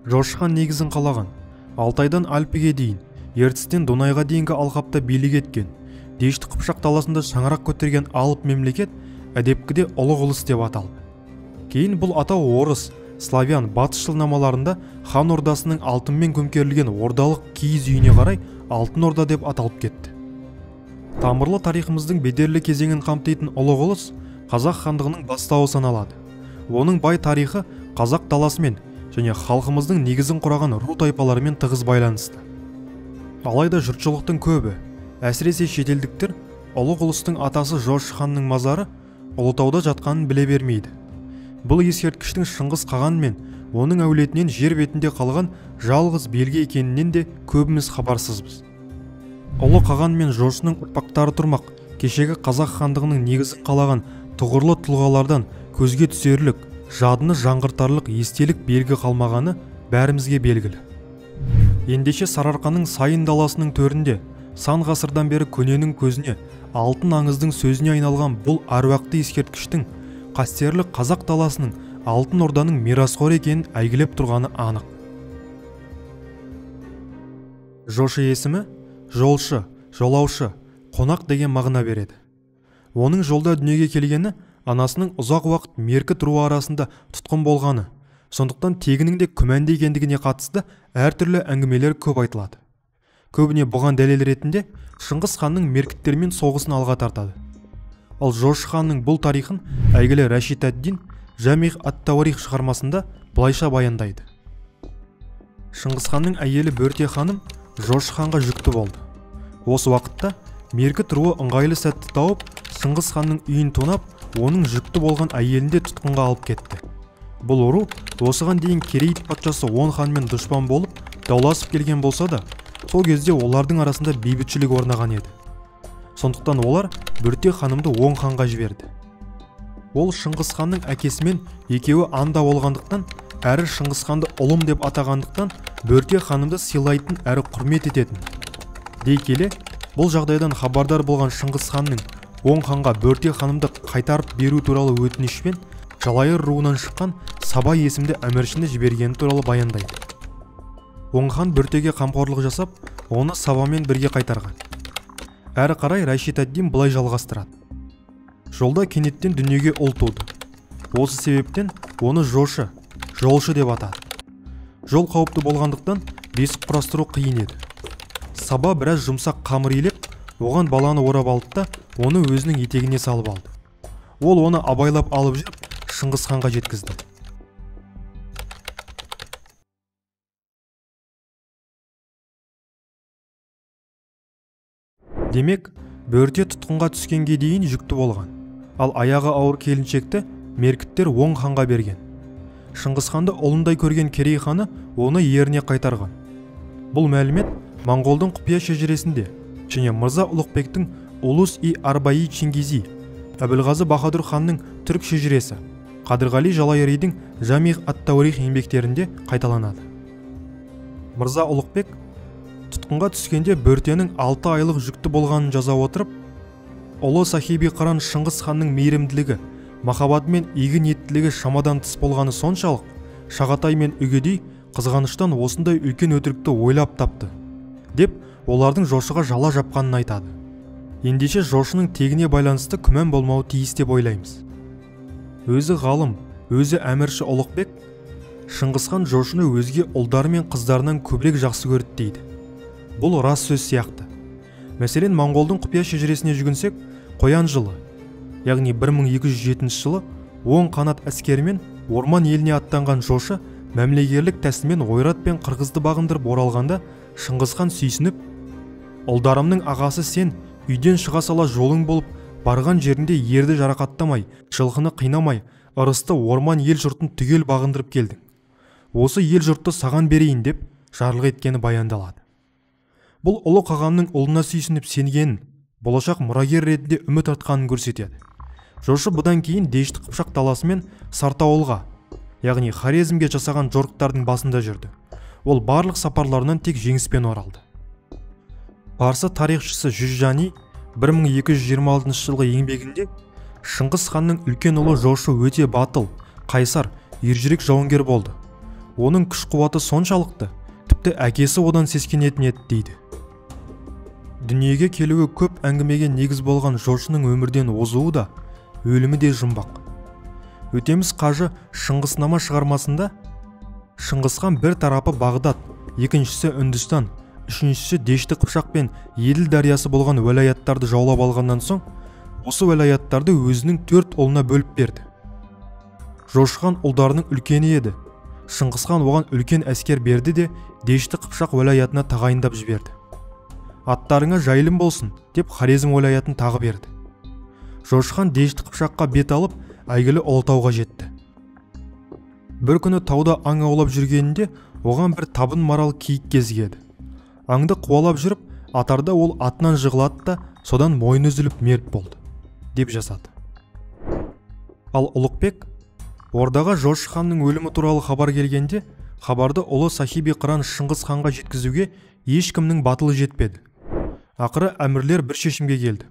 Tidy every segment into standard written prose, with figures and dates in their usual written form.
Жошы хан негізін қалаған, Алтайдан Альпіге дейін, Ертістен Дунайға дейінгі алқапта билік еткен, Дешті Қыпшақ даласында шаңырақ көтерген алып мемлекет әдепкіде ұлы ұлыс деп аталды. Кейін бұл атау орыс, славян, батыс жылнамаларында хан ордасының алтынмен көмкерілген ордалық киіз үйіне қарай алтын орда деп аталып кетті. Тамырлы тарихымыздың бедерлі кезеңін қамтитын ұлы ұлыс қазақ хандығының бастауы саналады. Оның бай тарихы қазақ даласымен және халқымыздың негізін құраған ру тайпаларымен тығыз байланысты. Алайда жұртшылықтың көбі, әсіресе шетелдіктер, ұлы ұлыстың атасы Жошы ханның мазары Ұлытауда жатқанын біле бермейді. Бұл ескерткіштің Шыңғыс қаған мен оның әулетінен жер бетінде қалған жалғыз белгі екенінен де көбіміз хабарсызбыз. Ұлы қаған мен Жошының ұрпақтары тұрмақ кешегі қазақ хандығының негізін қалаған тұғырлы тұлғалардан көзге түсерлік, жадыны жаңғыртарлық естелік белгі қалмағаны бәрімізге белгілі. Ендеше Сарыарқаның сайын даласының төрінде сан ғасырдан бері көненің көзіне, алтын аңыздың сөзіне айналған бұл әруақты ескерткіштің қастерлі қазақ даласының алтын орданың мирасқор екенін әйгілеп тұрғаны анық. Жошы есімі жолшы, жолаушы, қонақ деген мағына береді. Оның жолда дүниеге келгені анасының ұзақ уақыт меркіт руы арасында тұтқын болғаны, сондықтан тегінің де күмәнді екендігіне қатысты әртүрлі әңгімелер көп айтылады. Көбіне бұған дәлел ретінде Шыңғыс ханның меркіттермен соғысын алға тартады. Ал Жошы ханның бұл тарихын әйгілі Рашид ад-Дин Жамих ат-Тауарих шығармасында былайша баяндайды. Шыңғыс ханның әйелі Бөрте ханым Жошы ханға жүкті болды. Осы уақытта меркіт руы ыңғайлы сәтті тауып, Шыңғыс ханның үйін тонап, оның жүкті болған әйелін де тұтқынға алып кетті. Бұл ру осыған дейін Керейт патшасы Он ханмен дұшпан болып, дауласып келген болса да, сол кезде олардың арасында бейбітшілік орнаған еді. Сондықтан олар Бөрте ханымды Он ханға жіберді. Ол Шыңғыс ханның әкесімен екеуі анда болғандықтан, әрі Шыңғыс ханды ұлым деп атағандықтан, Бөрте ханымды сыйлайтын әрі құрмет ететін. Дей келе, бұл жағдайдан хабардар болған Шыңғыс ханның Он ханға Бөрте ханымды қайтарып беру туралы өтінішпен Жалайыр руынан шыққан Саба есімді әміршіні жібергені туралы баяндайды. Он хан Бөртеге қамқорлық жасап, оны Сабамен бірге қайтарған. Әрі қарай Рашид ад-Дин былай жалғастырады. Жолда кенеттен дүниеге ұл туды. Осы себептен оны Жошы, жолшы деп атады. Жол қауіпті болғандықтан бесік құрастыру қиын еді. Саба біраз жұмсақ қамыр илеп, оған баланы орап алды да, оны өзінің етегіне салып алды. Ол оны абайлап алып жүріп, Шыңғыс ханға жеткізді. Демек, Бөрте тұтқынға түскенге дейін жүкті болған, ал аяғы ауыр келіншекті меркіттер Он ханға берген. Шыңғыс ханды ұлындай көрген Керей ханы оны еріне қайтарған. Бұл мәлімет Моңғолдың құпия шежіресінде және Мырза Ұлықбектің Улус-и-Арбаи Чингизи, Әбілғазы Баһадүр ханның түрк шежіресі, Қадырғали Жалайыридің Жамих ат-Тауарих еңбектерінде қайталанады. Мырза Ұлықбек тұтқынға түскенде Бөртенің 6 айлық жүкті болғанын жаза отырып, ұлы сахиби қыран Шыңғыс ханның мейірімділігі, махаббаты мен игі ниеттілігі шамадан тыс болғаны соншалық, Шағатай мен Үгедей қызғаныштан осындай үлкен өтірікті ойлап тапты, деп олардың Жошыға жала жапқанын айтады. Ендеше Жошының тегіне байланысты күмән болмауы тиіс деп ойлаймыз. Өзі ғалым, өзі әмірші Ұлықбек, Шыңғыс хан Жошыны өзге ұлдары мен қыздарынан көбірек жақсы көрді дейді. Бұл рас сөз сияқты. Мәселен, Моңғолдың құпия шежіресіне жүгінсек, Қоян жылы, яғни 1207 жылы, оң қанат әскерімен орман еліне аттанған Жошы мәмлегерлік тәсілмен Ойрат пен Қырғызды бағындырып оралғанда, Шыңғыс хан сүйсініп, ұлдарымның ағасы сен үйден шыға сала жолың болып, барған жерінде ерді жарақаттамай, жылқыны қинамай, ырысты орман ел жұртын түгел бағындырып келдің. Осы ел жұртты саған берейін деп жарлық еткені баяндалады. Бұл ұлы қағанның ұлына сүйсініп сенгенін, болашақ мұрагер ретінде үміт артқанын көрсетеді. Жошы бұдан кейін Дешті Қыпшақ даласы мен Сартауылға, яғни Хорезмге жасаған жорықтардың басында жүрді. Ол барлық сапарларынан тек жеңіспен оралды. Парсы тарихшысы Жүзжани 1226 жылғы еңбегінде Шыңғыс ханның үлкен ұлы Жошы өте батыл, қайсар, ержүрек жауынгер болды. оның күш қуаты соншалықты, тіпті әкесі одан сескенетін еді дейді. Дүниеге келуі көп әңгімеге негіз болған жошының өмірден озуы да, өлімі де жұмбақ. Өтеміс қажы Шыңғыснама шығармасында Шыңғысхан бір тарапы Бағдат, екіншісі Үндістан, үшіншісі Дешті Қыпшақ пен Еділ дариясы болған уәлаяттарды жаулап алғаннан соң, осы уәлаяттарды өзінің 4 ұлына бөліп берді. Жошыхан ұлдарының үлкені еді. Шыңғысхан оған үлкен әскер берді де Дешті Қыпшақ уәлаятына тағайындап жіберді. Аттарыңа жайылым болсын деп Хорезм уәлаятын тағы берді. Жошыхан Дешті Қыпшаққа бет алып, әйгілі Ұлытауға жетті. Бір күні тауда аң аулап жүргенінде оған бір табын марал киік кезігеді. Аңды қуалап жүріп, атарда ол атынан жығылады да, содан мойны үзіліп мерт болды, деп жазады. Ал Ұлықбек ордаға Жошыханның өлімі туралы хабар келгенде, хабарды ұлы Сахиби Қыран Шыңғыс ханға жеткізуге ешкімнің батылы жетпеді. Ақыры әмірлер бір шешімге келді.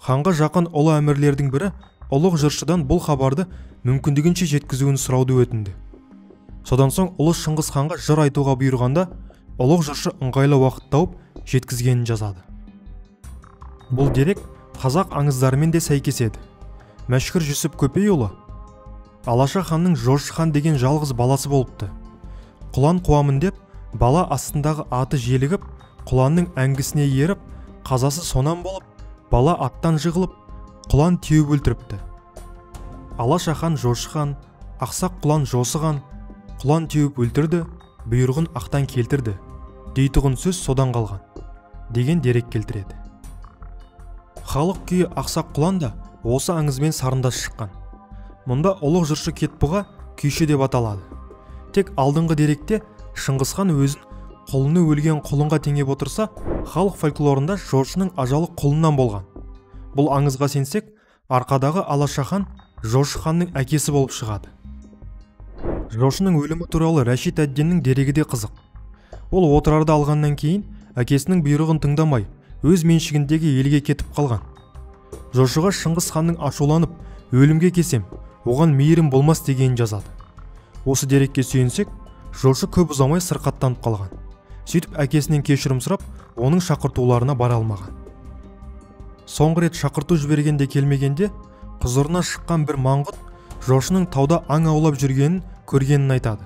Ханға жақын ұлы әмірлердің бірі ұлық жыршыдан бұл хабарды мүмкіндігінше жеткізуін сұрауды өтінді. Содан соң ұлы Шыңғыс ханға жыр айтуға бұйырғанда, ұлық жыршы ыңғайлы уақыт тауып жеткізгенін жазады. Бұл дерек қазақ аңыздарымен де сәйкеседі. Мәшһүр Жүсіп Көпейұлы Алаша ханның Жошыхан деген жалғыз баласы болыпты. Құлан қуамын деп, бала астындағы аты желігіп, құланның әңгісіне еріп, қазасы сонан болып, бала аттан жығылып, құлан теуіп өлтіріпті. Алаша хан Жошыхан, ақсақ құлан Жосыған, құлан теуіп өлтірді, бұйрығын ақтан келтірді, дейтұғын сөз содан қалған, деген дерек келтіреді. Халық күйі ақсақ құлан да осы аңызбен сарындас шыққан. Мұнда ұлық жыршы Кетбұға күйші деп аталады. Тек алдыңғы деректе Шыңғысхан өзін құлыны өлген құлынға теңеп отырса, халық фольклорында жошының ажалы құлыннан болған. Бұл аңызға сенсек, арқадағы Алаша хан Жошыханның әкесі болып шығады. Жошының өлімі туралы Рәшид әд-Диннің дерегі де қызық. Ол отырарды алғаннан кейін әкесінің бұйрығын тыңдамай, өз меншігіндегі елге кетіп қалған. Жошыға Шыңғыс ханның ашуланып, өлімге кесем, оған мейірім болмас дегенін жазады. Осы дерекке сүйенсек, жошы көп ұзамай сырқаттанып қалған. Сөйтіп әкесінен кешірім сұрап, оның шақыртуларына бара алмаған. Соңғы рет шақырту жібергенде келмегенде, құзырына шыққан бір маңғыт жошының тауда аң аулап жүргенін көргенін айтады.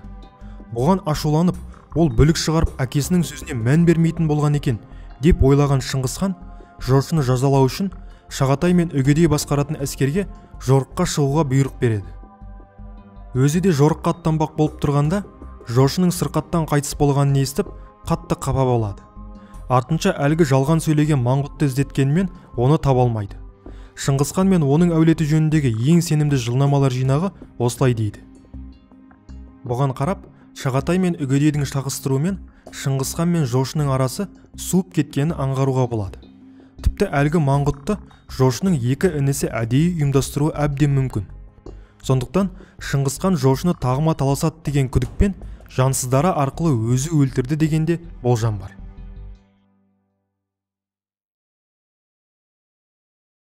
Бұған ашуланып, ол бүлік шығарып әкесінің сөзіне мән бермейтін болған екен деп ойлаған Шыңғысхан жошыны жазалау үшін Шағатай мен Үгедей басқаратын әскерге жорыққа шығуға бұйрық береді. Өзі де жорыққа аттанбақ болып тұрғанда, жошының сырқаттан қайтыс болғанын естіп, қатты қапа болады. Артынша әлгі жалған сөйлеген маңғұтты іздеткенмен оны таба алмайды. Шыңғысхан мен оның әулеті жөніндегі ең сенімді жылнамалар жинағы осылай дейді. Бұған қарап, Шағатай мен Үгедейдің шағыстыруымен Шыңғысхан мен жошының арасы суып кеткенін аңғаруға болады. Тіпті әлгі маңғұтты жошының екі інісі әдейі ұйымдастыруы әбден мүмкін. Сондықтан Шыңғысхан жошыны тағыма таласады деген күдікпен жансыздары арқылы өзі өлтірді дегенде болжам бар.